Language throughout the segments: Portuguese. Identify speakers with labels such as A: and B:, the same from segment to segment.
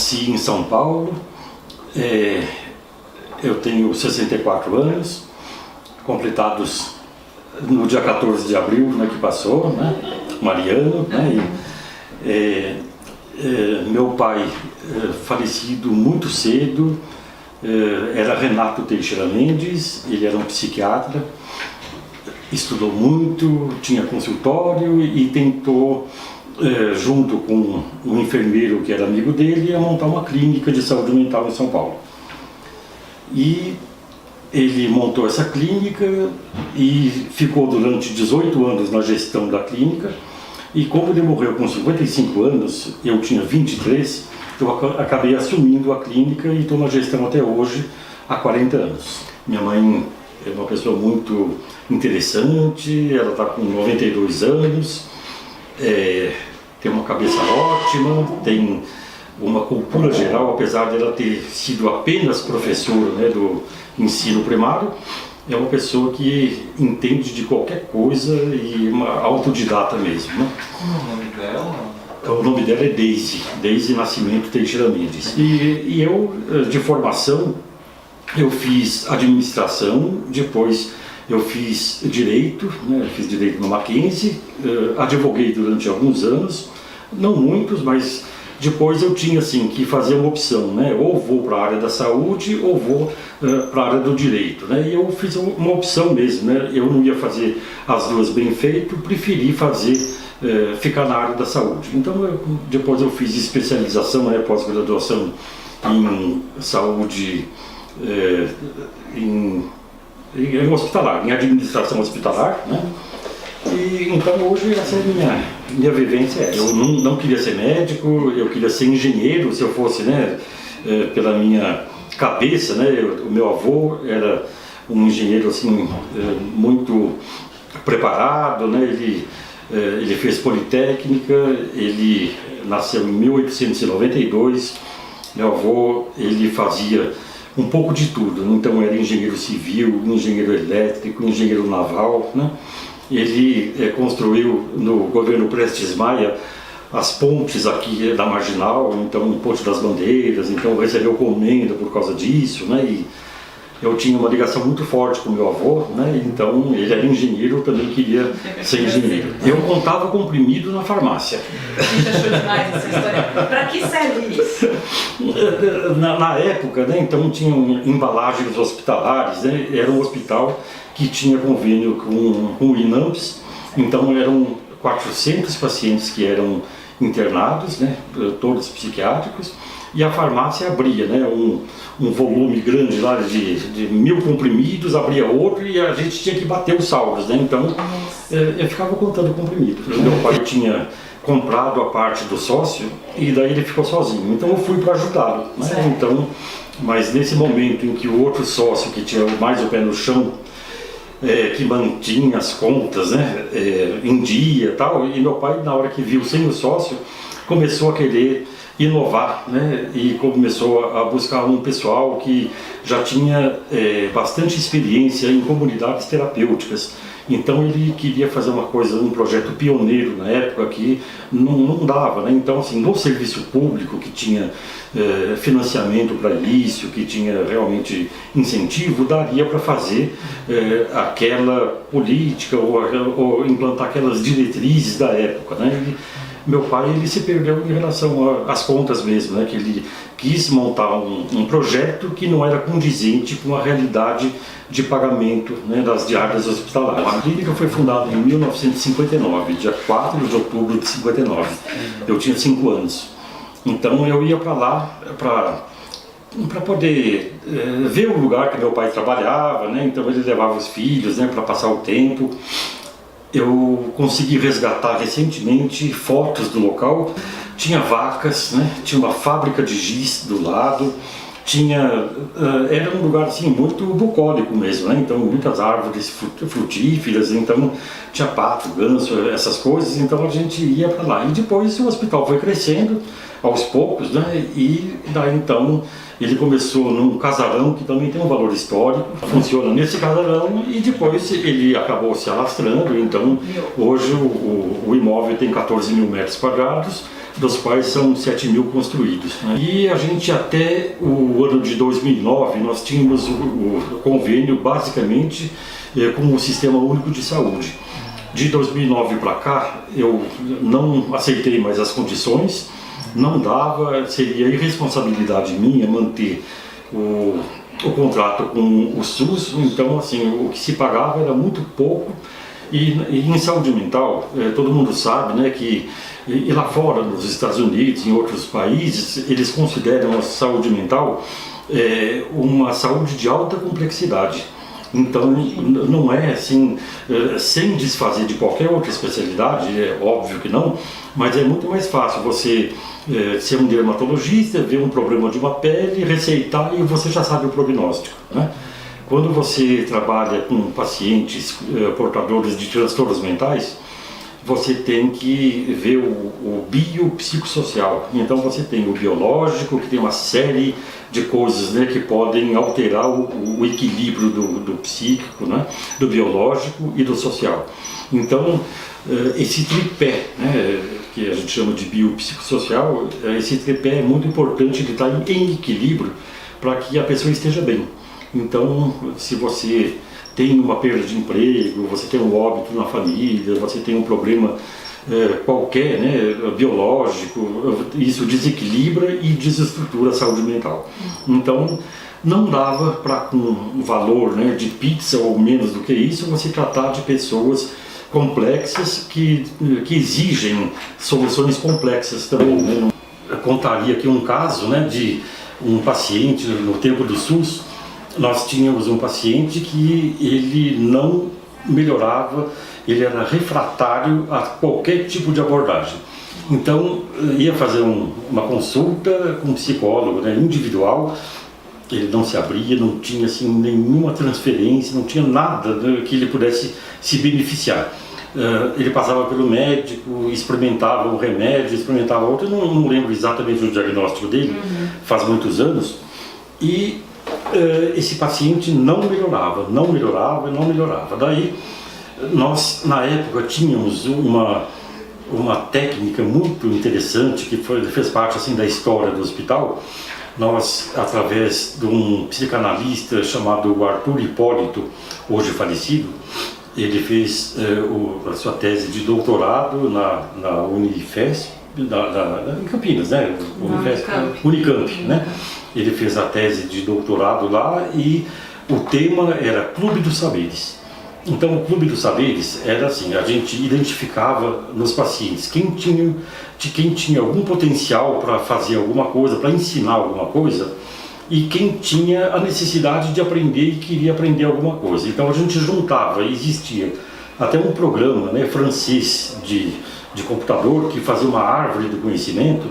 A: nasci em São Paulo, eu tenho 64 anos, completados no dia 14 de abril, né, que passou, né, mariano, né, meu pai falecido muito cedo, era Renato Teixeira Mendes, ele era um psiquiatra, estudou muito, tinha consultório e tentou, junto com um enfermeiro que era amigo dele, montar uma clínica de saúde mental em São Paulo. E ele montou essa clínica e ficou durante 18 anos na gestão da clínica. E como ele morreu com 55 anos, eu tinha 23, eu acabei assumindo a clínica e estou na gestão até hoje, há 40 anos. Minha mãe é uma pessoa muito interessante, ela está com 92 anos, tem uma cabeça ótima, tem uma cultura geral, apesar de ela ter sido apenas professora, né, do ensino primário, é uma pessoa que entende de qualquer coisa e uma autodidata mesmo, né?
B: Como é o nome dela?
A: O nome dela é Deise Nascimento Teixeira Mendes. E eu, de formação, eu fiz administração, depois eu fiz direito, né? Fiz direito no Mackenzie, advoguei durante alguns anos, não muitos, mas depois eu tinha assim que fazer uma opção, né? Ou vou para a área da saúde ou vou para a área do direito, né? E eu fiz uma opção mesmo, né? Eu não ia fazer as duas bem feito, preferi fazer ficar na área da saúde. Então depois eu fiz especialização, né? Pós-graduação em saúde em hospitalar, em administração hospitalar, né? E então hoje essa é a minha vivência. Eu não queria ser médico, eu queria ser engenheiro, se eu fosse, né, pela minha cabeça, né? O meu avô era um engenheiro assim, muito preparado, né? Ele fez Politécnica, ele nasceu em 1892, meu avô ele fazia um pouco de tudo, então era engenheiro civil, engenheiro elétrico, engenheiro naval, né? Ele construiu no governo Prestes Maia as pontes aqui da Marginal, então Ponte das Bandeiras, então recebeu comenda por causa disso, né? E eu tinha uma ligação muito forte com meu avô, né? Então ele era engenheiro, eu também queria ser engenheiro. Eu contava comprimido na farmácia.
C: Gente, achou demais essa história. Para que serve isso?
A: Na época, né? Então tinham embalagens hospitalares, né? Era um hospital que tinha convênio com o INAMPS, então eram 400 pacientes que eram internados, né, todos psiquiátricos, e a farmácia abria, né, um volume grande lá de 1000 comprimidos, abria outro e a gente tinha que bater os saldos, né, então eu ficava contando comprimidos. Meu pai tinha comprado a parte do sócio e daí ele ficou sozinho, então eu fui para ajudá-lo, né, então, mas nesse momento em que o outro sócio que tinha mais o pé no chão, que mantinha as contas, né, em dia e tal, e meu pai, na hora que viu sem o sócio, começou a querer inovar, né, e começou a buscar um pessoal que já tinha bastante experiência em comunidades terapêuticas. Então ele queria fazer uma coisa, um projeto pioneiro na época que não dava, né? Então assim, no serviço público que tinha financiamento para isso, que tinha realmente incentivo, daria para fazer aquela política ou implantar aquelas diretrizes da época, né? Meu pai ele se perdeu em relação às contas mesmo, né? Que ele quis montar um projeto que não era condizente com a realidade de pagamento, né, das diárias hospitalares. A clínica foi fundada em 1959, dia 4 de outubro de 59. Eu tinha 5 anos. Então eu ia para lá para poder ver o lugar que meu pai trabalhava, né? Então ele levava os filhos, né, para passar o tempo. Eu consegui resgatar recentemente fotos do local. Tinha vacas, né? Tinha uma fábrica de giz do lado. Era um lugar assim muito bucólico mesmo, né? Então muitas árvores frutíferas, então tinha pato, ganso, essas coisas, então a gente ia para lá. E depois o hospital foi crescendo aos poucos, né? E daí então ele começou num casarão que também tem um valor histórico, funciona nesse casarão e depois ele acabou se alastrando, então hoje o imóvel tem 14 mil metros quadrados, dos quais são 7.000 construídos, né? E a gente até o ano de 2009 nós tínhamos o convênio basicamente com o Sistema Único de Saúde. De 2009 para cá eu não aceitei mais as condições, não dava, seria irresponsabilidade minha manter o contrato com o SUS, então assim, o que se pagava era muito pouco. E em saúde mental, todo mundo sabe, né, que e lá fora, nos Estados Unidos, em outros países, eles consideram a saúde mental uma saúde de alta complexidade. Então, não é assim, sem desfazer de qualquer outra especialidade, é óbvio que não, mas é muito mais fácil você ser um dermatologista, ver um problema de uma pele, receitar e você já sabe o prognóstico, né? Quando você trabalha com pacientes portadores de transtornos mentais, você tem que ver o biopsicossocial. Então você tem o biológico, que tem uma série de coisas, né, que podem alterar o equilíbrio do psíquico, né, do biológico e do social. Então esse tripé, né, que a gente chama de biopsicossocial, esse tripé é muito importante de estar em equilíbrio para que a pessoa esteja bem. Então, se você tem uma perda de emprego, você tem um óbito na família, você tem um problema qualquer, né, biológico, isso desequilibra e desestrutura a saúde mental. Então, não dava para, com um valor, né, de pizza ou menos do que isso, você tratar de pessoas complexas que exigem soluções complexas também, né? Eu contaria aqui um caso, né, de um paciente no tempo do SUS. Nós tínhamos um paciente que ele não melhorava, ele era refratário a qualquer tipo de abordagem. Então, ia fazer uma consulta com um psicólogo, né, individual, ele não se abria, não tinha assim, nenhuma transferência, não tinha nada, né, que ele pudesse se beneficiar. Ele passava pelo médico, experimentava um remédio, experimentava outro, eu não lembro exatamente o diagnóstico dele, faz muitos anos, e esse paciente não melhorava. Daí, nós, na época, tínhamos uma técnica muito interessante que fez parte assim, da história do hospital. Nós, através de um psicanalista chamado Arthur Hipólito, hoje falecido, ele fez a sua tese de doutorado na Unifesp, em Campinas, né? Unicamp, né? Ele fez a tese de doutorado lá e o tema era Clube dos Saberes. Então, o Clube dos Saberes era assim, a gente identificava nos pacientes quem tinha algum potencial para fazer alguma coisa, para ensinar alguma coisa, e quem tinha a necessidade de aprender e queria aprender alguma coisa. Então, a gente juntava, existia até um programa, né, francês de computador que fazia uma árvore do conhecimento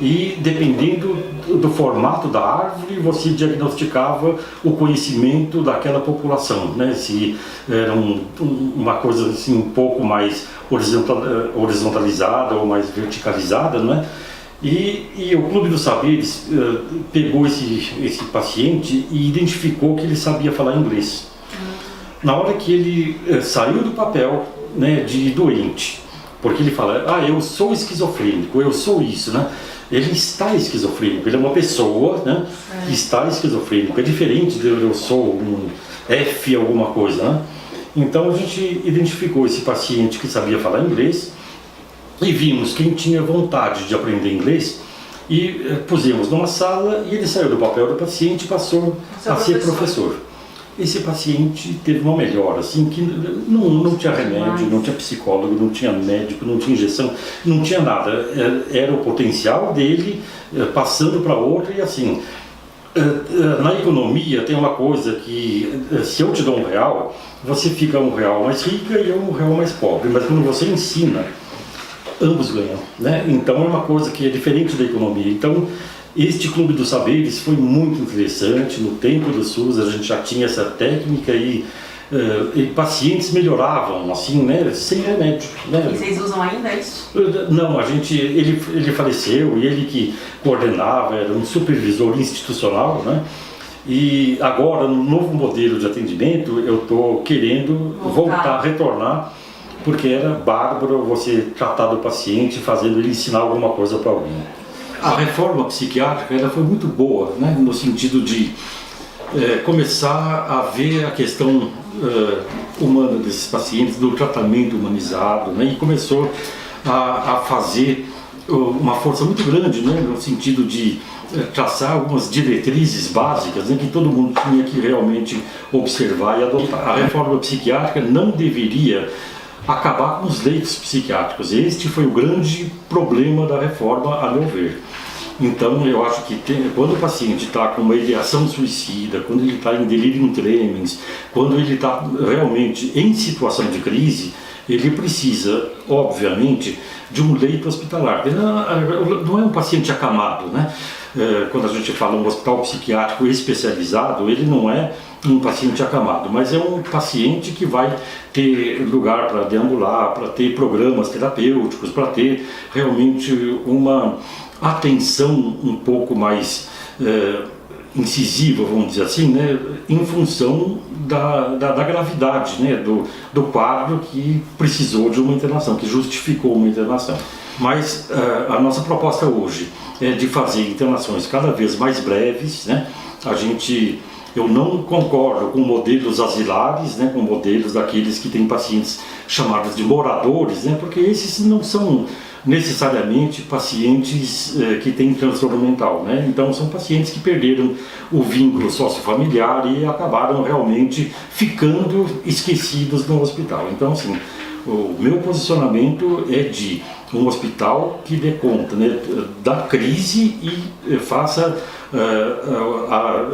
A: e, dependendo do formato da árvore, você diagnosticava o conhecimento daquela população, né? Se era uma coisa assim, um pouco mais horizontalizada ou mais verticalizada, né? E o Clube dos Saberes pegou esse paciente e identificou que ele sabia falar inglês. Na hora que ele saiu do papel, né, de doente, porque ele fala, eu sou esquizofrênico, eu sou isso, né? Ele está esquizofrênico, ele é uma pessoa, né, que está esquizofrênico, é diferente de eu sou um F alguma coisa, né? Então a gente identificou esse paciente que sabia falar inglês e vimos quem tinha vontade de aprender inglês e pusemos numa sala e ele saiu do papel do paciente e passou a ser professor. Esse paciente teve uma melhora, assim, que não tinha remédio, não tinha psicólogo, não tinha médico, não tinha injeção, não tinha nada. Era o potencial dele passando para outro e assim. Na economia tem uma coisa que, se eu te dou R$1, você fica R$1 mais rica e eu R$1 mais pobre. Mas quando você ensina, ambos ganham, né? Então é uma coisa que é diferente da economia. Então, este Clube dos Saberes foi muito interessante. No tempo do SUS a gente já tinha essa técnica e pacientes melhoravam, assim, né, sem remédio, né?
C: E vocês usam ainda isso?
A: Não, ele faleceu e ele que coordenava, era um supervisor institucional, né? E agora, no novo modelo de atendimento, eu estou querendo retornar, porque era bárbaro você tratar do paciente, fazendo ele ensinar alguma coisa para alguém. A reforma psiquiátrica ela foi muito boa, né, no sentido de começar a ver a questão humana desses pacientes, do tratamento humanizado, né, e começou a fazer uma força muito grande, né, no sentido de traçar algumas diretrizes básicas, né, que todo mundo tinha que realmente observar e adotar. A reforma psiquiátrica não deveria acabar com os leitos psiquiátricos. Este foi o grande problema da reforma, a meu ver. Então, eu acho que quando o paciente está com uma ideação suicida, quando ele está em delirium tremens, quando ele está realmente em situação de crise, ele precisa, obviamente, de um leito hospitalar. Ele não é um paciente acamado, né? Quando a gente fala um hospital psiquiátrico especializado, ele não é um paciente acamado, mas é um paciente que vai ter lugar para deambular, para ter programas terapêuticos, para ter realmente uma atenção um pouco mais incisiva, vamos dizer assim, né, em função da gravidade, né, do quadro que precisou de uma internação, que justificou uma internação. Mas a nossa proposta hoje é de fazer internações cada vez mais breves, né? Eu não concordo com modelos asilares, né, com modelos daqueles que têm pacientes chamados de moradores, né, porque esses não são necessariamente pacientes que têm transtorno mental, né? Então são pacientes que perderam o vínculo sociofamiliar e acabaram realmente ficando esquecidos no hospital. Então, assim, o meu posicionamento é de um hospital que dê conta, né, da crise e faça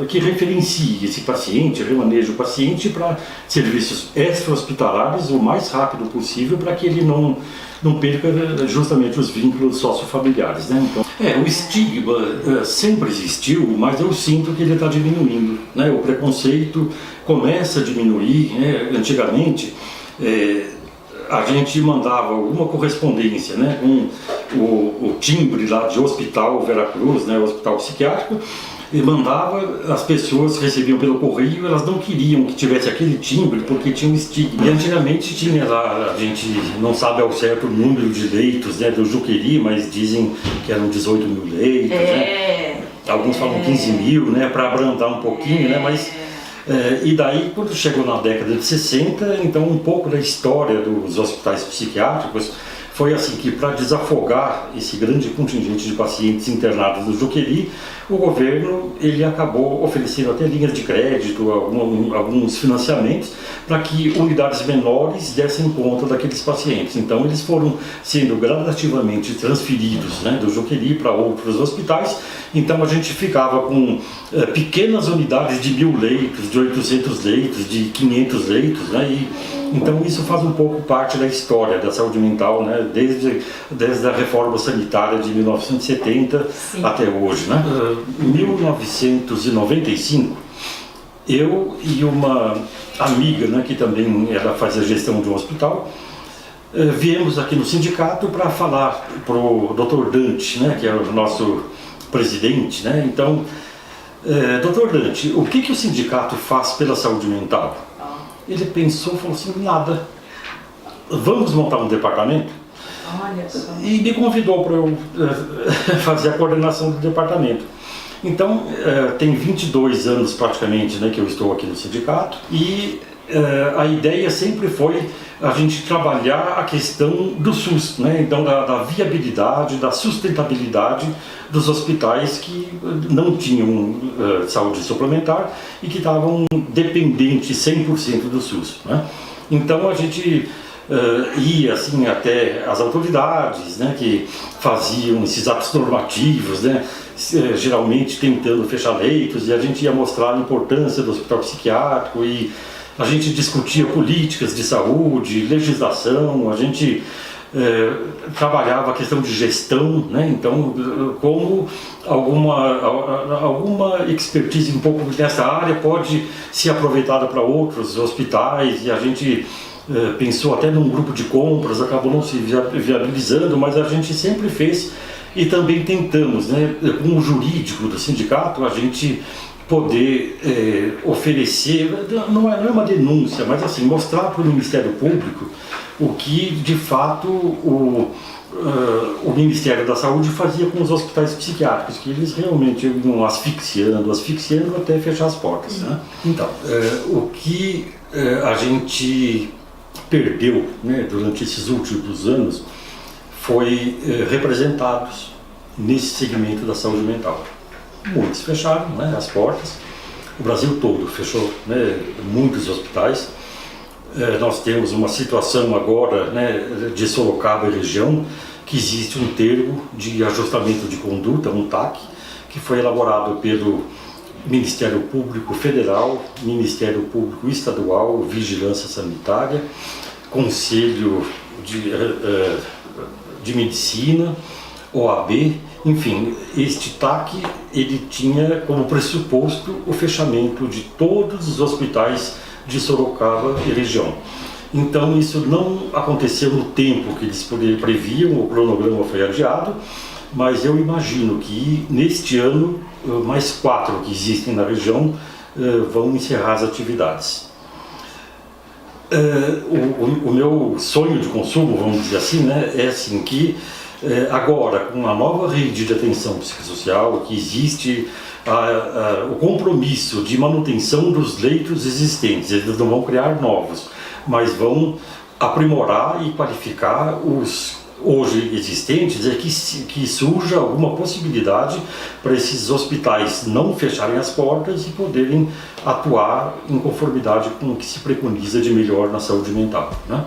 A: que referencie esse paciente, remaneje o paciente para serviços extra-hospitalares o mais rápido possível, para que ele não perca justamente os vínculos sociofamiliares, né? Então, o estigma sempre existiu, mas eu sinto que ele está diminuindo, né? O preconceito começa a diminuir, né? Antigamente a gente mandava alguma correspondência, né, com o timbre lá de Hospital Veracruz, né, Hospital Psiquiátrico, e mandava, as pessoas recebiam pelo correio, elas não queriam que tivesse aquele timbre porque tinha um estigma. E antigamente tinha lá, a gente não sabe ao certo o número de leitos, né, do Juqueri, mas dizem que eram 18 mil leitos, né? Alguns falam 15 mil, né, para abrandar um pouquinho, né, mas e daí, quando chegou na década de 60, então um pouco da história dos hospitais psiquiátricos foi assim que, para desafogar esse grande contingente de pacientes internados no Juqueri, o governo ele acabou oferecendo até linhas de crédito, alguns financiamentos, para que unidades menores dessem conta daqueles pacientes. Então eles foram sendo gradativamente transferidos, né, do Juqueri para outros hospitais. Então a gente ficava com pequenas unidades de 1000 leitos, de 800 leitos, de 500 leitos, né? Então isso faz um pouco parte da história da saúde mental, né? Desde a reforma sanitária de 1970 Sim. até hoje, né? Em 1995, eu e uma amiga, né, que também ela fazia gestão de um hospital, viemos aqui no sindicato para falar para o Dr. Dante, né, que é o nosso presidente, né? Então, Dr. Dante, o que o sindicato faz pela saúde mental? Ele pensou e falou assim, nada. Vamos montar um departamento?
C: Olha só. E
A: me convidou para eu fazer a coordenação do departamento. Então, tem 22 anos praticamente, né, que eu estou aqui no sindicato, e a ideia sempre foi a gente trabalhar a questão do SUS, né? Então da viabilidade, da sustentabilidade dos hospitais que não tinham saúde suplementar e que estavam dependentes 100% do SUS, né? Então a gente ia assim até as autoridades, né, que faziam esses atos normativos, né, geralmente tentando fechar leitos, e a gente ia mostrar a importância do hospital psiquiátrico, e a gente discutia políticas de saúde, legislação, a gente trabalhava a questão de gestão, né? Então, como alguma expertise um pouco nessa área pode ser aproveitada para outros hospitais, e a gente pensou até num grupo de compras, acabou não se viabilizando, mas a gente sempre fez, e também tentamos, né, com o jurídico do sindicato, a gente poder oferecer, não é uma denúncia, mas assim, mostrar para o Ministério Público o que de fato o Ministério da Saúde fazia com os hospitais psiquiátricos, que eles realmente iam asfixiando até fechar as portas. Né? Então, o que a gente perdeu, né, durante esses últimos anos foi representados nesse segmento da saúde mental. Muitos fecharam, né, as portas, o Brasil todo fechou, né, muitos hospitais. Nós temos uma situação agora, né, de Sorocaba e região, que existe um termo de ajustamento de conduta, um TAC, que foi elaborado pelo Ministério Público Federal, Ministério Público Estadual, Vigilância Sanitária, Conselho de Medicina, OAB, enfim, este TAC ele tinha como pressuposto o fechamento de todos os hospitais de Sorocaba e região. Então isso não aconteceu no tempo que eles previam, o cronograma foi adiado, mas eu imagino que neste ano mais 4 que existem na região vão encerrar as atividades. O meu sonho de consumo, vamos dizer assim, né, é assim que agora, com a nova rede de atenção psicossocial, que existe o compromisso de manutenção dos leitos existentes, eles não vão criar novos, mas vão aprimorar e qualificar os hoje existentes, que surja alguma possibilidade para esses hospitais não fecharem as portas e poderem atuar em conformidade com o que se preconiza de melhor na saúde mental, né?